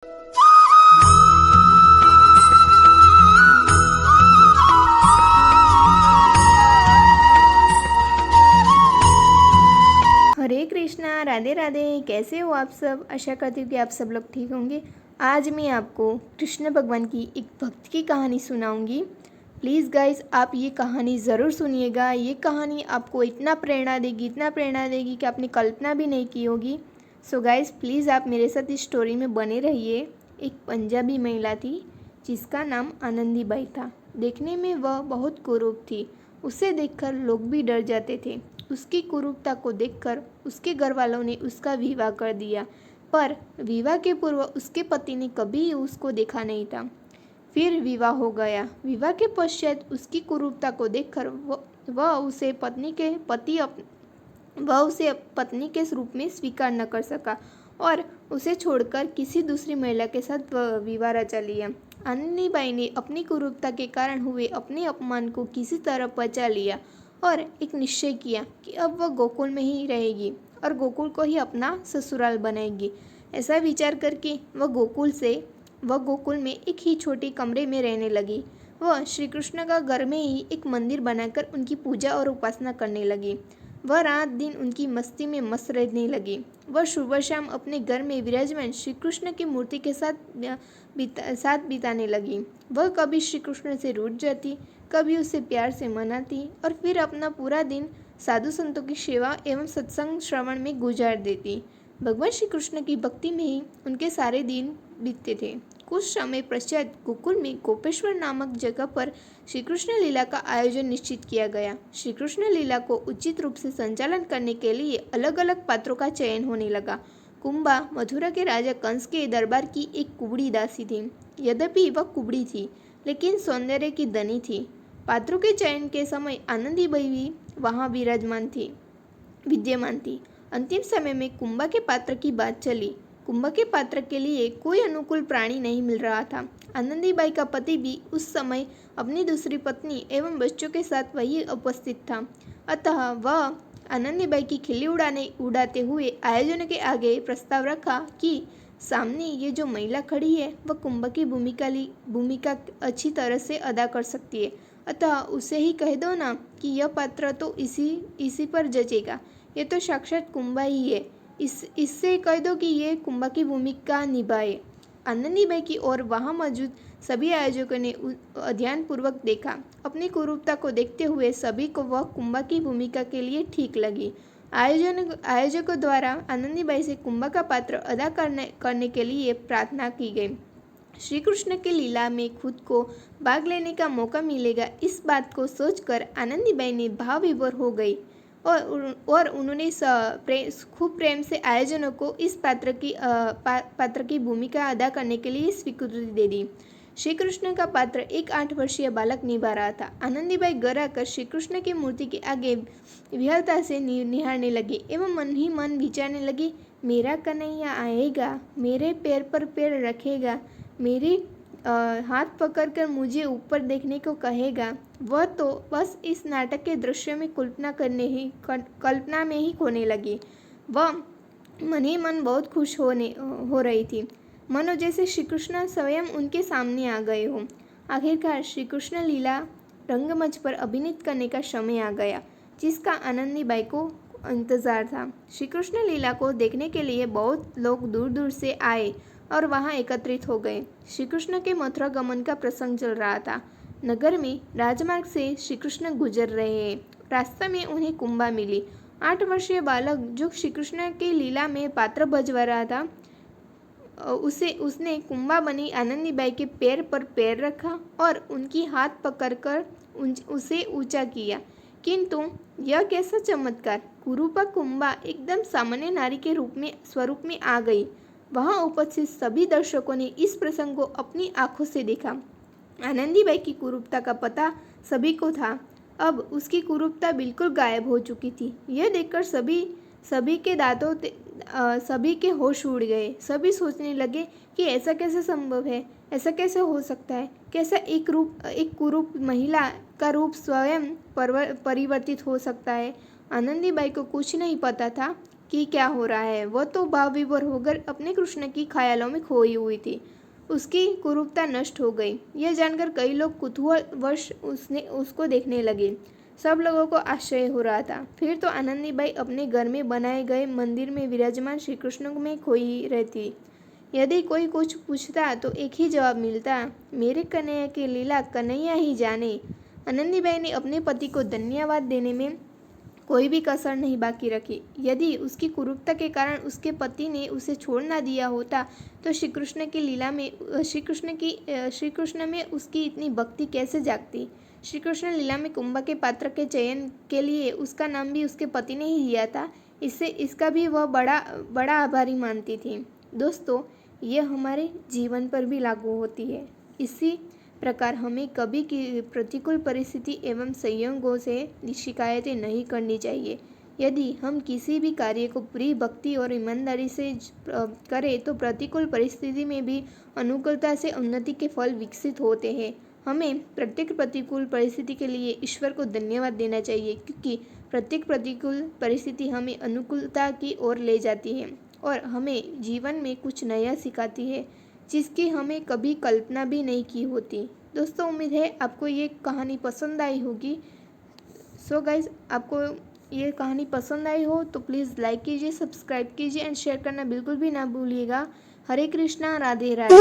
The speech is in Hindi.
हरे कृष्णा, राधे राधे। कैसे हो आप सब? आशा करती हूँ कि आप सब लोग ठीक होंगे। आज मैं आपको कृष्ण भगवान की एक भक्त की कहानी सुनाऊंगी। प्लीज़ गाइस, आप ये कहानी ज़रूर सुनिएगा। ये कहानी आपको इतना प्रेरणा देगी कि आपने कल्पना भी नहीं की होगी। सो गाइस, प्लीज़ आप मेरे साथ इस स्टोरी में बने रहिए। एक पंजाबी महिला थी जिसका नाम आनंदीबाई था। देखने में वह बहुत कुरूप थी। उसे देखकर लोग भी डर जाते थे। उसकी कुरूपता को देखकर उसके घर वालों ने उसका विवाह कर दिया, पर विवाह के पूर्व उसके पति ने कभी उसको देखा नहीं था। फिर विवाह हो गया। विवाह के पश्चात उसकी कुरूपता को देखकर वह उसे पत्नी के रूप में स्वीकार न कर सका और उसे छोड़कर किसी दूसरी महिला के साथ विवाह रचा लिया। आनंदीबाई ने अपनी कुरूपता के कारण हुए अपने अपमान को किसी तरह पचा लिया और एक निश्चय किया कि अब वह गोकुल में ही रहेगी और गोकुल को ही अपना ससुराल बनाएगी। ऐसा विचार करके वह गोकुल में एक ही छोटे कमरे में रहने लगी। वह श्री कृष्ण का घर में ही एक मंदिर बनाकर उनकी पूजा और उपासना करने लगी। वह रात दिन उनकी मस्ती में मस्त रहने लगी। वह सुबह शाम अपने घर में विराजमान श्री कृष्ण की मूर्ति के साथ बिताने लगी। वह कभी श्री कृष्ण से रूठ जाती, कभी उसे प्यार से मनाती और फिर अपना पूरा दिन साधु संतों की सेवा एवं सत्संग श्रवण में गुजार देती। भगवान श्री कृष्ण की भक्ति में ही उनके सारे दिन बीतते थे। कुछ समय पश्चात गोकुल में गोपेश्वर नामक जगह पर श्री कृष्ण लीला का आयोजन निश्चित किया गया। श्री कृष्ण लीला को उचित रूप से संचालन करने के लिए अलग अलग पात्रों का चयन होने लगा। कुंभा मथुरा के राजा कंस के दरबार की एक कुबड़ी दासी थी। यद्यपि वह कुबड़ी थी, लेकिन सौंदर्य की धनी थी। पात्रों के चयन के समय आनंदीबाई भी वहाँ विद्यमान थी। अंतिम समय में कुंभा के पात्र की बात चली। कुंभा के पात्र के लिए कोई अनुकूल प्राणी नहीं मिल रहा था। आनंदीबाई का पति भी उस समय अपनी दूसरी पत्नी एवं बच्चों के साथ वही उपस्थित था। अतः वह आनंदीबाई की खिल्ली उड़ाते हुए आयोजन के आगे प्रस्ताव रखा कि सामने ये जो महिला खड़ी है वह कुंभा की भूमिका अच्छी तरह से अदा कर सकती है, अतः उसे ही कह दो ना कि यह पात्र तो इसी पर जचेगा। ये तो साक्षात कुंभा ही है। इससे कह दो कि ये कुंभा की भूमिका निभाए। आनंदीबाई की और वहाँ मौजूद सभी आयोजकों ने ध्यानपूर्वक देखा। अपनी कुरूपता को देखते हुए सभी को वह कुंभा की भूमिका के लिए ठीक लगी। आयोजकों द्वारा आनंदीबाई से कुंभा का पात्र अदा करने के लिए प्रार्थना की गई। श्री कृष्ण की लीला में खुद को भाग लेने का मौका मिलेगा, इस बात को सोचकर आनंदीबाई ने भाव विभोर हो गई और उन्होंने खूब प्रेम से आयोजनों को इस पात्र की भूमिका अदा करने के लिए स्वीकृति दे दी। श्री कृष्ण का पात्र एक 8 वर्षीय बालक निभा रहा था। आनंदीबाई घर आकर श्री कृष्ण की मूर्ति के आगे विह्वलता से निहारने लगी एवं मन ही मन विचारने लगी, मेरा कन्हैया आएगा, मेरे पैर पर पैर रखेगा, मेरे हाथ पकड़कर मुझे ऊपर देखने को कहेगा। वह तो बस इस नाटक के दृश्य में कल्पना में ही खोने लगी। वह मन ही मन बहुत खुश हो रही थी, मानो जैसे श्री कृष्ण स्वयं उनके सामने आ गए हो। आखिरकार श्री कृष्ण लीला रंगमंच पर अभिनीत करने का समय आ गया, जिसका आनंदीबाई को इंतजार था। श्री कृष्ण लीला को देखने के लिए बहुत लोग दूर दूर से आए और वहां एकत्रित हो गए। श्री कृष्ण के मथुरा गमन का प्रसंग चल रहा था। नगर में राजमार्ग से श्री कृष्ण गुजर रहे हैं। रास्ते में उन्हें कुंभा मिली। 8 वर्षीय बालक जो श्री कृष्ण की लीला में पात्र भजवा रहा था, उसने कुंभा बनी आनंदीबाई के पैर पर पैर रखा और उनकी हाथ पकड़कर उसे ऊंचा किया। किंतु यह कैसा चमत्कार! कुरूपा कुंभा एकदम सामान्य नारी के स्वरूप में आ गई। वहां उपस्थित सभी दर्शकों ने इस प्रसंग को अपनी आंखों से देखा। आनंदीबाई की कुरूपता का पता सभी को था। अब उसकी कुरूपता बिल्कुल गायब हो चुकी थी। यह देखकर सभी के होश उड़ गए। सभी सोचने लगे कि ऐसा कैसे संभव है, ऐसा कैसे हो सकता है, कैसा एक कुरूप महिला का रूप स्वयं परिवर्तित हो सकता है। आनंदीबाई को कुछ नहीं पता था कि क्या हो रहा है। वह तो भाव विभोर होकर अपने कृष्ण की ख्यालों में खोई हुई थी। उसकी कुरूपता नष्ट हो गई। यह जानकर कई लोग कुतूहलवश उसको देखने लगे। सब लोगों को आश्चर्य हो रहा था। फिर तो आनंदीबाई अपने घर में बनाए गए मंदिर में विराजमान श्री कृष्ण में खोई रहती। यदि कोई कुछ पूछता तो एक ही जवाब मिलता, मेरे कन्हैया की लीला कन्हैया ही जाने। आनंदीबाई ने अपने पति को धन्यवाद देने में कोई भी कसर नहीं बाकी रखी। यदि उसकी कुरूपता के कारण उसके पति ने उसे छोड़ ना दिया होता तो श्री कृष्ण की लीला में श्री कृष्ण में उसकी इतनी भक्ति कैसे जागती। श्री कृष्ण लीला में कुंभा के पात्र के चयन के लिए उसका नाम भी उसके पति ने ही दिया था। इससे इसका भी वह बड़ा आभारी मानती थी। दोस्तों, यह हमारे जीवन पर भी लागू होती है। इसी प्रकार हमें कभी की प्रतिकूल परिस्थिति एवं संयोगों से शिकायतें नहीं करनी चाहिए। यदि हम किसी भी कार्य को पूरी भक्ति और ईमानदारी से करें तो प्रतिकूल परिस्थिति में भी अनुकूलता से उन्नति के फल विकसित होते हैं। हमें प्रत्येक प्रतिकूल परिस्थिति के लिए ईश्वर को धन्यवाद देना चाहिए, क्योंकि प्रत्येक प्रतिकूल परिस्थिति हमें अनुकूलता की ओर ले जाती है और हमें जीवन में कुछ नया सिखाती है, जिसकी हमें कभी कल्पना भी नहीं की होती। दोस्तों, उम्मीद है आपको ये कहानी पसंद आई होगी। सो गाइज, आपको ये कहानी पसंद आई हो तो प्लीज़ लाइक कीजिए, सब्सक्राइब कीजिए एंड शेयर करना बिल्कुल भी ना भूलिएगा। हरे कृष्णा, राधे राधे।